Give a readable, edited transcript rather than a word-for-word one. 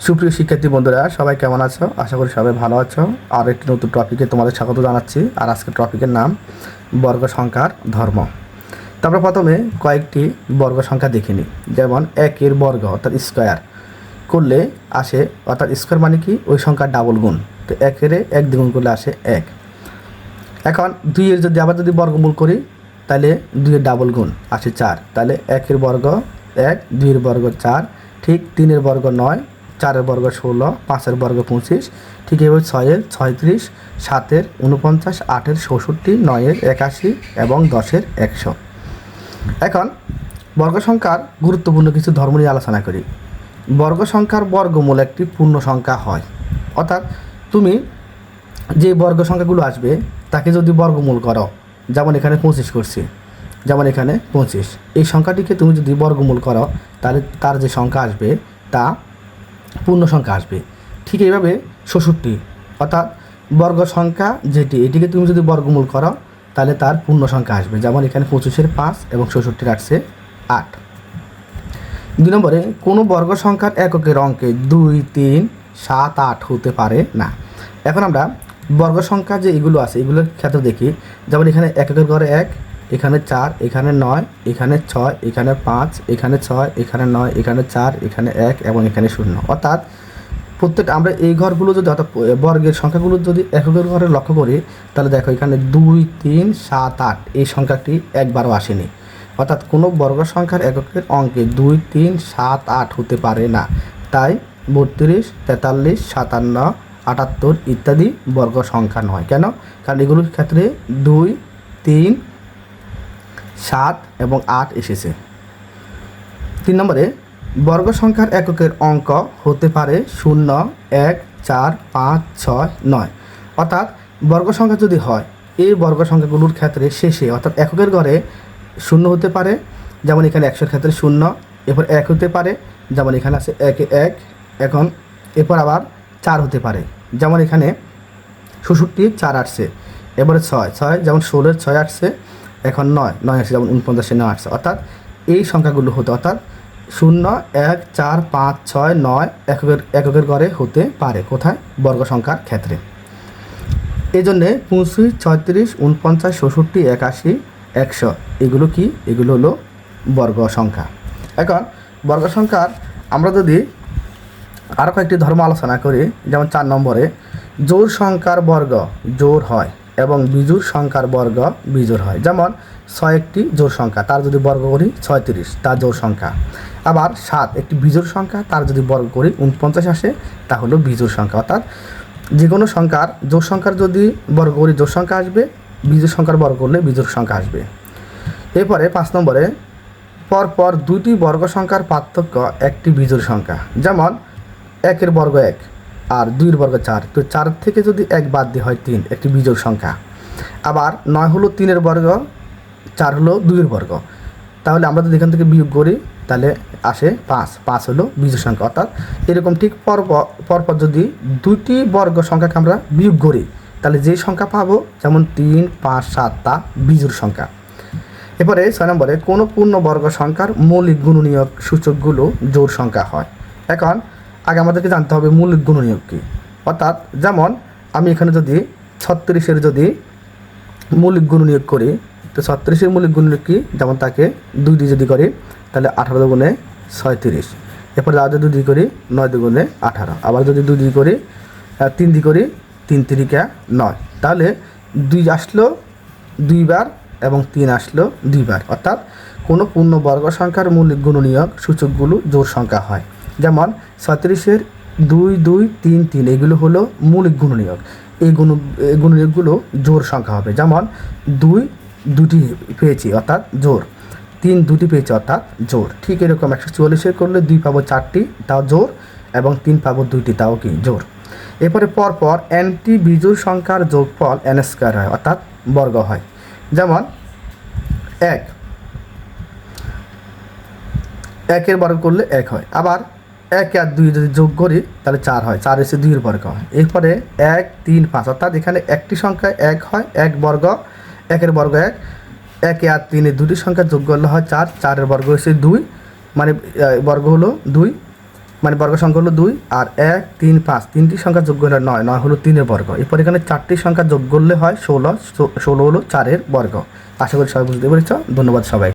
সুপ্রিয় শিক্ষার্থী বন্ধুরা, সবাই কেমন আছো? আশা করি সবাই ভালো আছো। আর একটি নতুন টপিকে তোমাদের স্বাগত জানাচ্ছি। আর আজকের টপিকের নাম বর্গ সংখ্যার ধর্ম। তারপর প্রথমে কয়েকটি বর্গ সংখ্যা দেখে নিই। যেমন একের বর্গ অর্থাৎ স্কোয়ার করলে আসে, অর্থাৎ স্কোয়ার মানে কি ওই সংখ্যার ডাবল গুণ। তো একের এক দ্বিগুণ করলে আসে এক। এখন দুইয়ের যদি বর্গমূল করি তাহলে দুইয়ের ডাবল গুণ আসে চার। তাহলে একের বর্গ এক, দুইয়ের বর্গ চার, ঠিক তিনের বর্গ নয়, চারের বর্গ 16, পাঁচের বর্গ 25, ঠিক এভাবে ছয়ের 36, সাতের 49, আটের 67, নয়ের 81 এবং 10-এর 100। এখন বর্গ সংখ্যার গুরুত্বপূর্ণ কিছু ধর্ম নিয়ে আলোচনা করি। বর্গ সংখ্যার বর্গমূল একটি পূর্ণ সংখ্যা হয়, অর্থাৎ তুমি যে বর্গ সংখ্যাগুলো আসবে তাকে যদি বর্গমূল করো, যেমন এখানে 25 করছি, যেমন এখানে 25, এই সংখ্যাটিকে তুমি যদি বর্গমূল করো তাহলে তার যে সংখ্যা আসবে তা পূর্ণ সংখ্যা আসবে। ঠিক এইভাবে 66 অর্থাৎ বর্গ সংখ্যা যেটি, এটিকে তুমি যদি বর্গমূল করো তাহলে তার পূর্ণ সংখ্যা আসবে। যেমন এখানে 25-এর 5 এবং 66-এর আসছে 8। 2 নম্বরে কোনো বর্গ সংখ্যার এককের অঙ্কে 2, 3, 7, 8 হতে পারে না। এখন আমরা বর্গ সংখ্যা যে এগুলো আছে এগুলোর ক্ষেত্রে দেখি। যেমন এখানে এককের ঘরে 1, এখানে 4, এখানে 9, এখানে 6, এখানে 5, এখানে 6, এখানে 9, এখানে 4, এখানে 1 এবং এখানে 0। অর্থাৎ প্রত্যেকটা আমরা এই ঘরগুলো যদি, অর্থাৎ বর্গের সংখ্যাগুলো যদি এককের ঘরে লক্ষ্য করি তাহলে দেখো এখানে 2, 3, 7, 8 এই সংখ্যাটি একবারও আসেনি। অর্থাৎ কোনো বর্গ সংখ্যার এককের অঙ্কে 2, 3, 7, 8 হতে পারে না। তাই 32, 43, 57, 78 ইত্যাদি বর্গ সংখ্যা নয়। কেন? কারণ এগুলোর ক্ষেত্রে 2, 3, 7 এবং 8 এসেছে। 3 নম্বরে বর্গ সংখ্যার এককের অঙ্ক হতে পারে 0, 1, 4, 5, 6, 9। অর্থাৎ বর্গ সংখ্যা যদি হয় এই বর্গ সংখ্যাগুলোর ক্ষেত্রে শেষে, অর্থাৎ এককের ঘরে 0 হতে পারে, যেমন এখানে 100-এর ক্ষেত্রে 0, এরপর 1 হতে পারে, যেমন এখানে আছে 1, 1, এখন এরপর আবার 4 হতে পারে, যেমন এখানে 66 4 আসছে, এবারে 6, 6 যেমন 16-এর 6 আসছে, এখন 9, 9 আসছে, যেমন 49-এর 9 আসছে। অর্থাৎ এই সংখ্যাগুলো হতে, অর্থাৎ 0, 1, 4, 5, 6, 9 এককের ঘরে হতে পারে। কোথায়? বর্গ সংখ্যার ক্ষেত্রে। এই জন্যে 25, 36, 49, 67, 81, 100 এগুলো কি? এগুলো হলো বর্গ সংখ্যা। এখন বর্গ সংখ্যার আমরা যদি আরও কয়েকটি ধর্ম আলোচনা করি, যেমন 4 নম্বরে জোড় সংখ্যার বর্গ জোড় হয় এবং বিজোড় সংখ্যার বর্গ বিজোড় হয়। যেমন 6 একটি জোড় সংখ্যা, তার যদি বর্গ করি 36, তার জোড় সংখ্যা। আবার 7 একটি বিজোড় সংখ্যা, তার যদি বর্গ করি 49 আসে, তা হলো বিজোড় সংখ্যা। অর্থাৎ যে কোনো সংখ্যার জোড় সংখ্যার যদি বর্গ করি জোড় সংখ্যা আসবে, বিজোড় সংখ্যার বর্গ করলে বিজোড় সংখ্যা আসবে। এরপরে 5 নম্বরে পরপর দুটি বর্গ সংখ্যার পার্থক্য একটি বিজোড় সংখ্যা। যেমন 1-এর বর্গ 1 আর 2-এর বর্গ 4, তো 4 থেকে যদি 1 বাদ দিয়ে হয় 3, একটি বিজোড় সংখ্যা। আবার 9 হলো 3-এর বর্গ, 4 হলো 2-এর বর্গ, তাহলে আমরা যদি এখান থেকে বিয়োগ করি তাহলে আসে 5, 5 হলো বিজোড় সংখ্যা। অর্থাৎ এরকম ঠিক পরপর যদি দুটি বর্গ সংখ্যাকে আমরা বিয়োগ করি তাহলে যে সংখ্যা পাবো, যেমন 3, 5, 7, তা বিজোড় সংখ্যা। এরপরে 6 নম্বরে কোনো পূর্ণ বর্গ সংখ্যার মৌলিক গুণনীয়ক সূচকগুলো জোড় সংখ্যা হয়। এখন আগে আমাদেরকে জানতে হবে মৌলিক গুণনীয়ক কী। অর্থাৎ যেমন আমি এখানে যদি 36-এর যদি মৌলিক গুণনীয়ক করি, তো 36-এর মৌলিক গুণনীয়ক কী? যেমন তাকে 2 দিয়ে যদি করি তাহলে 18 গুণে 36, এরপর যদি 2 দিয়ে করি 9 গুণে 18, আবার যদি 2 দিয়ে করি 3 দিয়ে করি 3 3 9, তাহলে 2 আসলো 2 বার এবং 3 আসলো 2 বার। অর্থাৎ কোনো পূর্ণ বর্গ সংখ্যার মৌলিক গুণনীয়ক সূচকগুলো জোড় সংখ্যা হয়। যেমন 36-এর 2, 2, 3, 3 এগুলো হলো মৌলিক গুণনীয়ক। এই গুণনীয়কগুলো জোড় সংখ্যা হবে। যেমন 2 2টি পেয়েছি অর্থাৎ জোড়, 3 2টি পেয়েছি অর্থাৎ জোড়। ঠিক এরকম 144-এর করলে 2 পাবো 4টি, তাও জোড়, এবং 3 পাবো 2টি, তাও কি জোড়। এরপরে পরপর nটি বিজোড় সংখ্যার যোগফল n² হয়, অর্থাৎ বর্গ হয়। যেমন 1-এর বর্গ করলে 1 হয়, আবার 1 আর 2 যদি যোগ করি তাহলে 4 হয়, 4 এসে 2-এর বর্গ হয়। এরপরে 1, 3, 5 অর্থাৎ এখানে একটি সংখ্যায় 1 হয়, 1 বর্গ, 1-এর বর্গ 1, 1 আর 3 দুটি সংখ্যা যোগ করলে হয় 4, 4-এর বর্গ হচ্ছে 2, মানে বর্গ হলো 2, মানে বর্গ সংখ্যা হলো 2 আর 1 3 5 তিনটি সংখ্যা যোগ করলে 9, 9 হলো 3-এর বর্গ। এরপর এখানে 4টি সংখ্যা যোগ করলে হয় 16, 16 হলো 4-এর বর্গ। আশা করি সবাই বুঝতে পেরেছ। ধন্যবাদ সবাই।